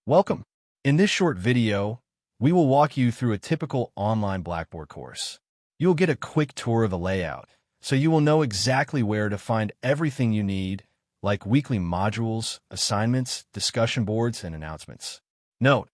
Welcome. In this short video, we will walk you through a typical online Blackboard course. You will get a quick tour of the layout, so you will know exactly where to find everything you need, like weekly modules, assignments, discussion boards, and announcements. Note,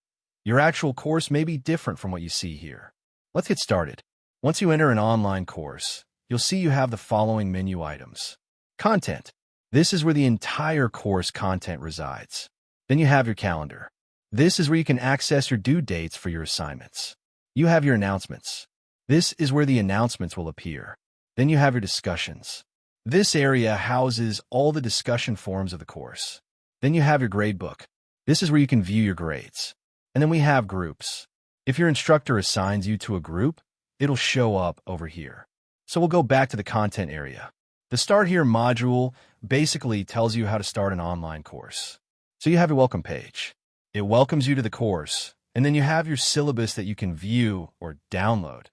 your actual course may be different from what you see here. Let's get started. Once you enter an online course, you'll see you have the following menu items. Content. This is where the entire course content resides. Then you have your calendar. This is where you can access your due dates for your assignments. You have your announcements. This is where the announcements will appear. Then you have your discussions. This area houses all the discussion forums of the course. Then you have your gradebook. This is where you can view your grades. And then we have groups. If your instructor assigns you to a group, it'll show up over here. So we'll go back to the content area. The Start Here module basically tells you how to start an online course. So you have your welcome page. It welcomes you to the course, and then you have your syllabus that you can view or download.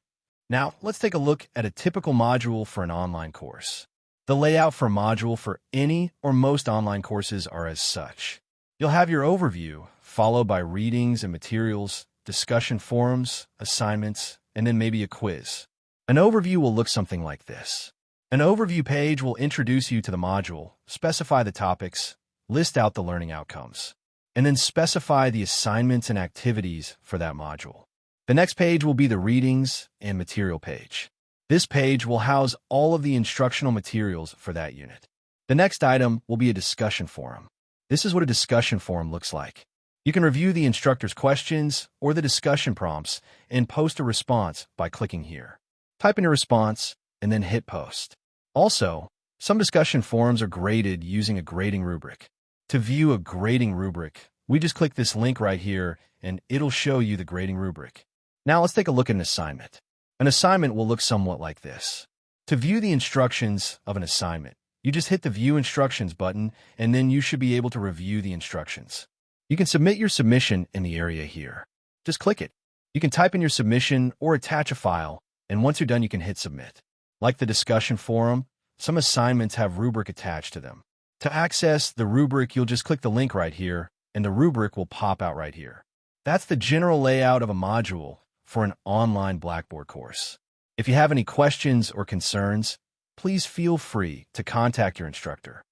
Now, let's take a look at a typical module for an online course. The layout for a module for any or most online courses are as such. You'll have your overview, followed by readings and materials, discussion forums, assignments, and then maybe a quiz. An overview will look something like this. An overview page will introduce you to the module, specify the topics, list out the learning outcomes, and then specify the assignments and activities for that module. The next page will be the readings and material page. This page will house all of the instructional materials for that unit. The next item will be a discussion forum. This is what a discussion forum looks like. You can review the instructor's questions or the discussion prompts and post a response by clicking here. Type in your response and then hit post. Also, some discussion forums are graded using a grading rubric. To view a grading rubric, we just click this link right here and it'll show you the grading rubric. Now let's take a look at an assignment. An assignment will look somewhat like this. To view the instructions of an assignment, you just hit the View Instructions button and then you should be able to review the instructions. You can submit your submission in the area here. Just click it. You can type in your submission or attach a file, and once you're done, you can hit Submit. Like the discussion forum, some assignments have rubric attached to them. To access the rubric, you'll just click the link right here, and the rubric will pop out right here. That's the general layout of a module for an online Blackboard course. If you have any questions or concerns, please feel free to contact your instructor.